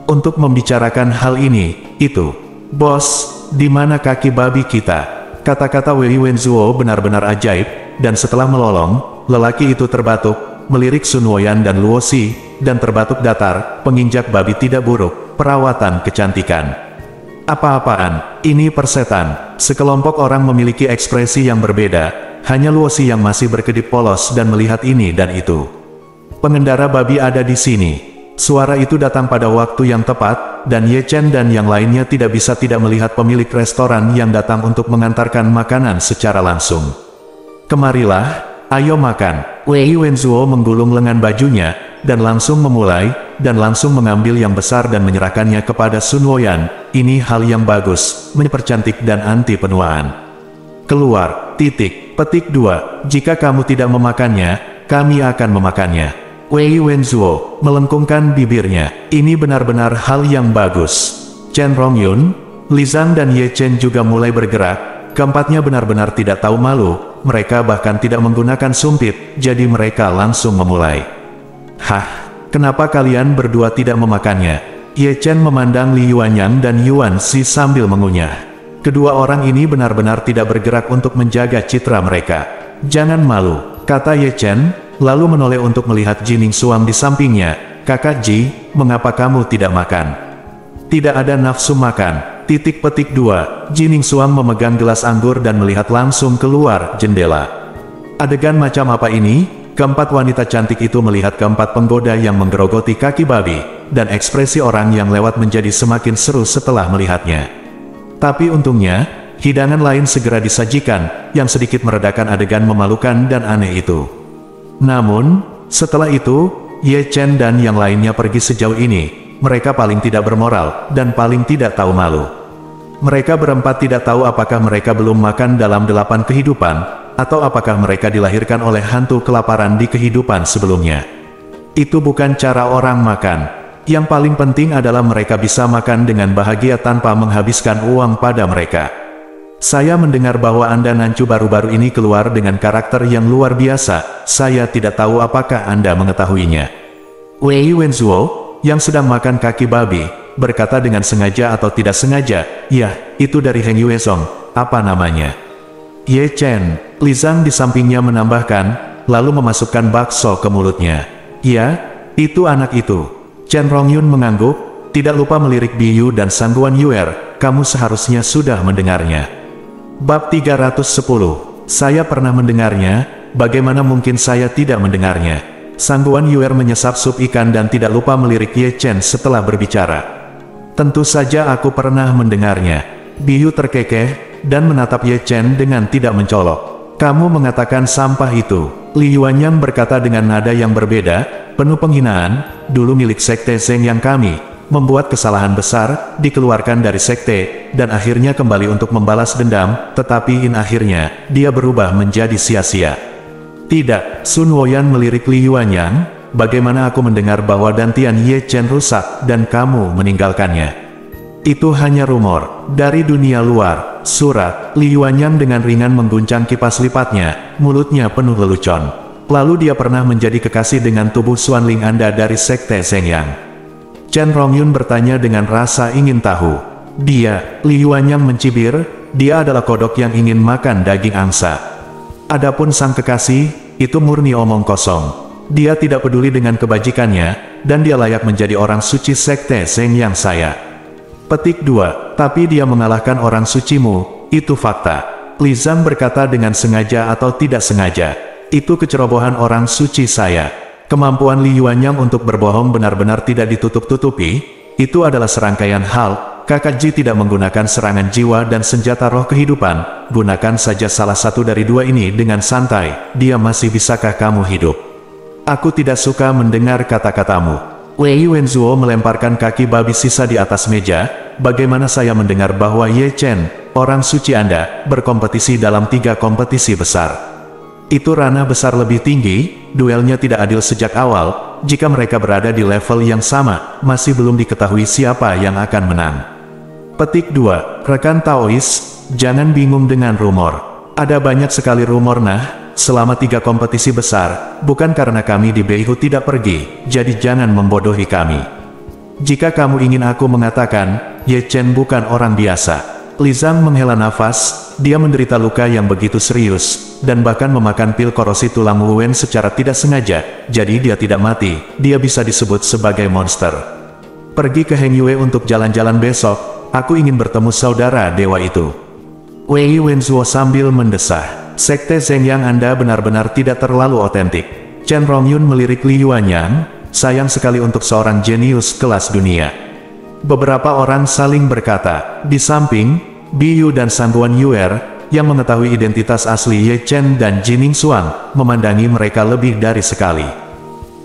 Untuk membicarakan hal ini, itu. Bos, di mana kaki babi kita? Kata-kata Wei Wenzuo benar-benar ajaib, dan setelah melolong, lelaki itu terbatuk, melirik Sun Woyan dan Luo Xi, dan terbatuk datar, penginjak babi tidak buruk, perawatan kecantikan. Apa-apaan, ini persetan. Sekelompok orang memiliki ekspresi yang berbeda, hanya Luo Xi yang masih berkedip polos dan melihat ini dan itu. Pengendara babi ada di sini. Suara itu datang pada waktu yang tepat, dan Ye Chen dan yang lainnya tidak bisa tidak melihat pemilik restoran yang datang untuk mengantarkan makanan secara langsung. Kemarilah, ayo makan. Wei Wenzuo menggulung lengan bajunya, dan langsung memulai, dan langsung mengambil yang besar dan menyerahkannya kepada Sun Woyan. Ini hal yang bagus, mempercantik dan anti penuaan. Keluar, titik. Petik 2. Jika kamu tidak memakannya, kami akan memakannya. Wei Wenzuo melengkungkan bibirnya. Ini benar-benar hal yang bagus. Chen Rongyun, Li Zhang dan Ye Chen juga mulai bergerak. Keempatnya benar-benar tidak tahu malu. Mereka bahkan tidak menggunakan sumpit, jadi mereka langsung memulai. Hah, kenapa kalian berdua tidak memakannya? Ye Chen memandang Li Yuanyang dan Yuan Xi sambil mengunyah. Kedua orang ini benar-benar tidak bergerak untuk menjaga citra mereka. Jangan malu, kata Ye Chen, lalu menoleh untuk melihat Jining Xuang di sampingnya. Kakak Ji, mengapa kamu tidak makan? Tidak ada nafsu makan. Titik petik 2. Jining Xuang memegang gelas anggur dan melihat langsung keluar jendela. Adegan macam apa ini? Keempat wanita cantik itu melihat keempat penggoda yang menggerogoti kaki babi, dan ekspresi orang yang lewat menjadi semakin seru setelah melihatnya. Tapi untungnya, hidangan lain segera disajikan, yang sedikit meredakan adegan memalukan dan aneh itu. Namun, setelah itu, Ye Chen dan yang lainnya pergi sejauh ini. Mereka paling tidak bermoral, dan paling tidak tahu malu. Mereka berempat tidak tahu apakah mereka belum makan dalam 8 kehidupan, Atau apakah mereka dilahirkan oleh hantu kelaparan di kehidupan sebelumnya? Itu bukan cara orang makan. Yang paling penting adalah mereka bisa makan dengan bahagia tanpa menghabiskan uang pada mereka. Saya mendengar bahwa Anda Nancu baru-baru ini keluar dengan karakter yang luar biasa. Saya tidak tahu apakah Anda mengetahuinya. Wei Wenzuo, yang sedang makan kaki babi, berkata dengan sengaja atau tidak sengaja, "Ya, itu dari Heng Yuezong, apa namanya?" Ye Chen, Li Zhang di sampingnya menambahkan, lalu memasukkan bakso ke mulutnya. "Ya, itu anak itu." Chen Rongyun mengangguk, tidak lupa melirik Biyu dan Sangguan Yuer, "Kamu seharusnya sudah mendengarnya." Bab 310, saya pernah mendengarnya, bagaimana mungkin saya tidak mendengarnya? Sangguan Yuer menyesap sup ikan dan tidak lupa melirik Ye Chen setelah berbicara. "Tentu saja aku pernah mendengarnya." Biyu terkekeh, dan menatap Ye Chen dengan tidak mencolok. "Kamu mengatakan sampah itu?" Li Yuanyang berkata dengan nada yang berbeda, penuh penghinaan, "Dulu milik sekte Zeng yang kami, membuat kesalahan besar, dikeluarkan dari sekte, dan akhirnya kembali untuk membalas dendam, tetapi akhirnya, dia berubah menjadi sia-sia." "Tidak," Sun Woyan melirik Li Yuanyang, "bagaimana aku mendengar bahwa dantian Ye Chen rusak, dan kamu meninggalkannya?" "Itu hanya rumor, dari dunia luar." Surat, Li Yuanyang dengan ringan mengguncang kipas lipatnya, mulutnya penuh lelucon. "Lalu dia pernah menjadi kekasih dengan tubuh Xuanling Anda dari sekte Zhengyang?" Chen Rongyun bertanya dengan rasa ingin tahu. "Dia," Li Yuanyang mencibir, "dia adalah kodok yang ingin makan daging angsa. Adapun sang kekasih, itu murni omong kosong. Dia tidak peduli dengan kebajikannya, dan dia layak menjadi orang suci sekte Zhengyang saya." Petik 2, "Tapi dia mengalahkan orang sucimu, itu fakta." Li Zhang berkata dengan sengaja atau tidak sengaja, "Itu kecerobohan orang suci saya." Kemampuan Li Yuanyang untuk berbohong benar-benar tidak ditutup-tutupi. Itu adalah serangkaian hal. Kakak Ji tidak menggunakan serangan jiwa dan senjata roh kehidupan. Gunakan saja salah satu dari dua ini dengan santai. Dia masih bisakah kamu hidup? "Aku tidak suka mendengar kata-katamu." Wei Wenzuo melemparkan kaki babi sisa di atas meja. "Bagaimana saya mendengar bahwa Ye Chen, orang suci Anda, berkompetisi dalam 3 kompetisi besar? Itu ranah besar lebih tinggi, duelnya tidak adil sejak awal. Jika mereka berada di level yang sama, masih belum diketahui siapa yang akan menang." Petik 2, rekan Taois, jangan bingung dengan rumor. Ada banyak sekali rumor selama 3 kompetisi besar, bukan karena kami di Beihu tidak pergi, jadi jangan membodohi kami. Jika kamu ingin aku mengatakan, Ye Chen bukan orang biasa. Li Zhang menghela nafas, dia menderita luka yang begitu serius, dan bahkan memakan pil korosi tulang Wen secara tidak sengaja, jadi dia tidak mati, dia bisa disebut sebagai monster. Pergi ke Heng Yue untuk jalan-jalan besok, aku ingin bertemu saudara dewa itu. Wei Wenzuo sambil mendesah, "Sekte Zhengyang Anda benar-benar tidak terlalu otentik." Chen Rongyun melirik Li Yuanyang, "Sayang sekali untuk seorang jenius kelas dunia." Beberapa orang saling berkata, di samping, Biyu dan Sangguan Yuer, yang mengetahui identitas asli Ye Chen dan Jining Xuang, memandangi mereka lebih dari sekali.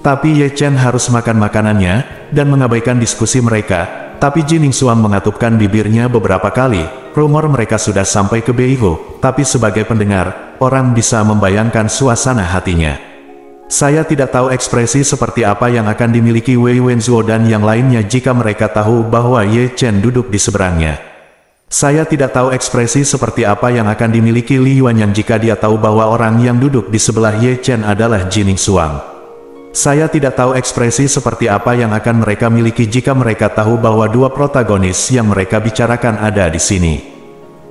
Tapi Ye Chen harus makan makanannya, dan mengabaikan diskusi mereka, tapi Jining Xuang mengatupkan bibirnya beberapa kali. Rumor mereka sudah sampai ke Beihu, tapi sebagai pendengar, orang bisa membayangkan suasana hatinya. Saya tidak tahu ekspresi seperti apa yang akan dimiliki Wei Wenzuo dan yang lainnya jika mereka tahu bahwa Ye Chen duduk di seberangnya. Saya tidak tahu ekspresi seperti apa yang akan dimiliki Li Yuanyang jika dia tahu bahwa orang yang duduk di sebelah Ye Chen adalah Jining Xuang. Saya tidak tahu ekspresi seperti apa yang akan mereka miliki jika mereka tahu bahwa 2 protagonis yang mereka bicarakan ada di sini.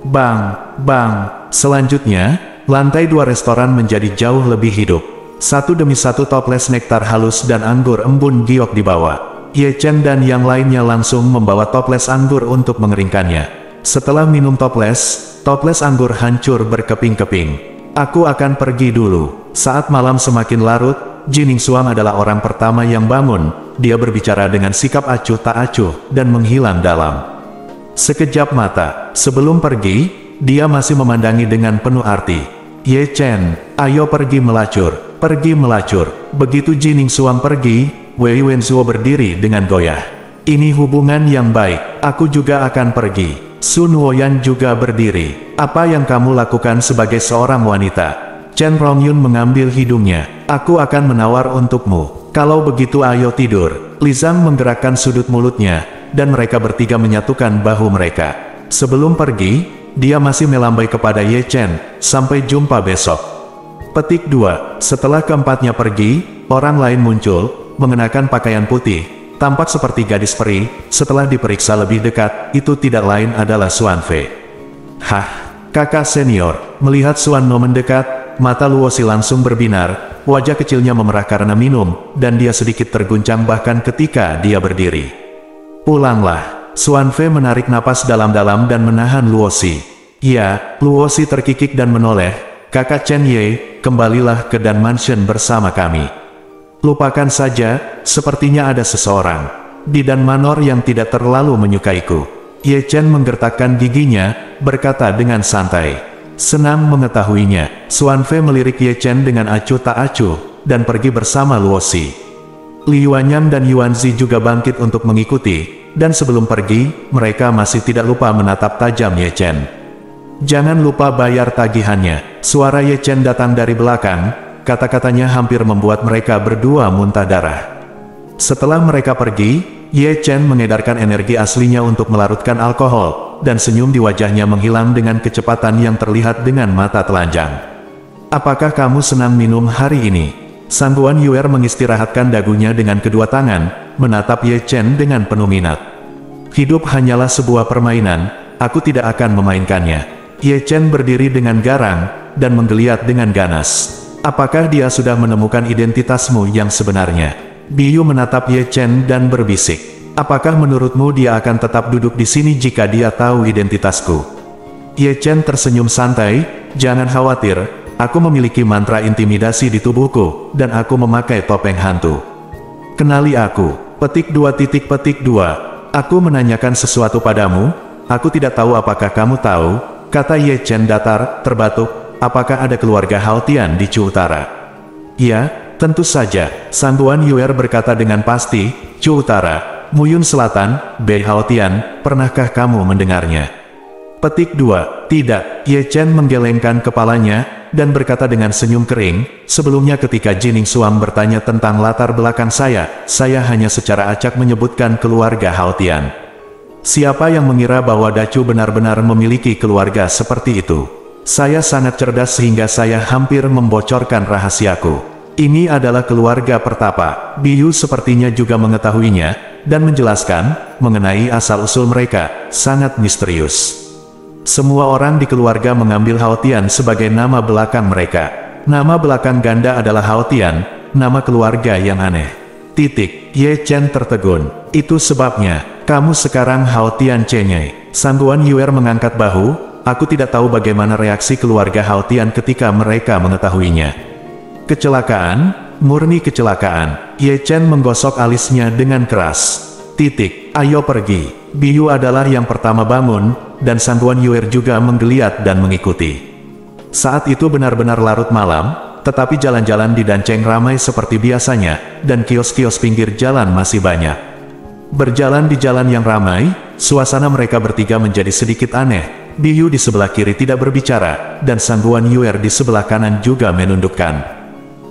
Bang, bang. Selanjutnya, lantai 2 restoran menjadi jauh lebih hidup. Satu demi satu toples nektar halus dan anggur embun giok dibawa. Ye Chen dan yang lainnya langsung membawa toples anggur untuk mengeringkannya. Setelah minum toples anggur hancur berkeping-keping. "Aku akan pergi dulu." Saat malam semakin larut, Jining Xuang adalah orang pertama yang bangun. Dia berbicara dengan sikap acuh tak acuh, dan menghilang dalam sekejap mata. Sebelum pergi, dia masih memandangi dengan penuh arti. "Ye Chen, ayo pergi melacur, pergi melacur." Begitu Jining Xuang pergi, Wei Wenzuo berdiri dengan goyah. "Ini hubungan yang baik, aku juga akan pergi." Sun Woyan juga berdiri. "Apa yang kamu lakukan sebagai seorang wanita?" Chen Rongyun mengambil hidungnya. Aku akan menawar untukmu. Kalau begitu ayo tidur. Li Zhang menggerakkan sudut mulutnya, dan mereka bertiga menyatukan bahu mereka. Sebelum pergi, dia masih melambai kepada Ye Chen, sampai jumpa besok. Petik 2. Setelah keempatnya pergi, orang lain muncul, mengenakan pakaian putih, tampak seperti gadis peri. Setelah diperiksa lebih dekat, itu tidak lain adalah Xuan Fei. Hah, kakak senior. Melihat Xuan No mendekat, mata Luosi langsung berbinar, wajah kecilnya memerah karena minum, dan dia sedikit terguncang bahkan ketika dia berdiri. Pulanglah. Xuan Fei menarik napas dalam-dalam dan menahan Luosi. Ya, Luosi terkikik dan menoleh. Kakak Chen Ye, kembalilah ke Dan Mansion bersama kami. Lupakan saja, sepertinya ada seseorang di Dan Manor yang tidak terlalu menyukaiku. Ye Chen menggertakkan giginya, berkata dengan santai. Senang mengetahuinya, Xuan Fei melirik Ye Chen dengan acuh tak acuh, dan pergi bersama Luosi. Li Yuanyang dan Yuanzi juga bangkit untuk mengikuti, dan sebelum pergi, mereka masih tidak lupa menatap tajam Ye Chen. Jangan lupa bayar tagihannya. Suara Ye Chen datang dari belakang, kata-katanya hampir membuat mereka berdua muntah darah. Setelah mereka pergi, Ye Chen mengedarkan energi aslinya untuk melarutkan alkohol, dan senyum di wajahnya menghilang dengan kecepatan yang terlihat dengan mata telanjang. Apakah kamu senang minum hari ini? Sang Guan Yuer mengistirahatkan dagunya dengan kedua tangan, menatap Ye Chen dengan penuh minat. Hidup hanyalah sebuah permainan, aku tidak akan memainkannya. Ye Chen berdiri dengan garang, dan menggeliat dengan ganas. Apakah dia sudah menemukan identitasmu yang sebenarnya? Biyu menatap Ye Chen dan berbisik. Apakah menurutmu dia akan tetap duduk di sini jika dia tahu identitasku? Ye Chen tersenyum santai, jangan khawatir, aku memiliki mantra intimidasi di tubuhku, dan aku memakai topeng hantu. Kenali aku. Petik 2. Aku menanyakan sesuatu padamu, aku tidak tahu apakah kamu tahu, kata Ye Chen datar, terbatuk, apakah ada keluarga Hao Tian di Chu Utara? Ya, tentu saja, Sang Guan Yuer berkata dengan pasti, Chu Utara, Muyun Selatan, Bei Hao Tian, pernahkah kamu mendengarnya? Petik 2. Tidak. Ye Chen menggelengkan kepalanya, dan berkata dengan senyum kering, sebelumnya ketika Jining Suam bertanya tentang latar belakang saya hanya secara acak menyebutkan keluarga Hao Tian. Siapa yang mengira bahwa Dacu benar-benar memiliki keluarga seperti itu? Saya sangat cerdas sehingga saya hampir membocorkan rahasiaku. Ini adalah keluarga pertapa. Biyu sepertinya juga mengetahuinya, dan menjelaskan, mengenai asal-usul mereka, sangat misterius. Semua orang di keluarga mengambil Hao Tian sebagai nama belakang mereka. Nama belakang ganda adalah Hao Tian, nama keluarga yang aneh. Ye Chen tertegun. Itu sebabnya, kamu sekarang Hao Tian Chenyai. Sang Guan Yuer mengangkat bahu, aku tidak tahu bagaimana reaksi keluarga Hao Tian ketika mereka mengetahuinya. Kecelakaan, murni kecelakaan. Ye Chen menggosok alisnya dengan keras. Ayo pergi. Biyu adalah yang pertama bangun, dan Sang Guan Yuer juga menggeliat dan mengikuti. Saat itu benar-benar larut malam, tetapi jalan-jalan di Dancheng ramai seperti biasanya, dan kios-kios pinggir jalan masih banyak. Berjalan di jalan yang ramai, suasana mereka bertiga menjadi sedikit aneh. Biyu di sebelah kiri tidak berbicara, dan Sang Guan Yuer di sebelah kanan juga menundukkan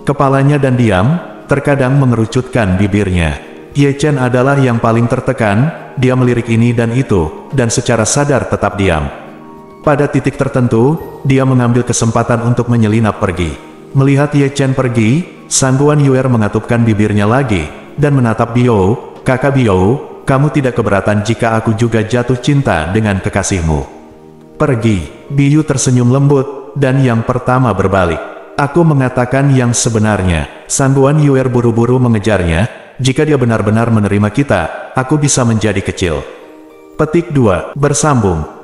kepalanya dan diam, terkadang mengerucutkan bibirnya. Ye Chen adalah yang paling tertekan, dia melirik ini dan itu, dan secara sadar tetap diam. Pada titik tertentu, dia mengambil kesempatan untuk menyelinap pergi. Melihat Ye Chen pergi, Sang Guan Yuer mengatupkan bibirnya lagi, dan menatap Biou, kakak Biou, kamu tidak keberatan jika aku juga jatuh cinta dengan kekasihmu. Pergi. Biou tersenyum lembut, dan yang pertama berbalik. Aku mengatakan yang sebenarnya. Sang Guan Yuer buru-buru mengejarnya. Jika dia benar-benar menerima kita, aku bisa menjadi kecil. Petik 2. Bersambung.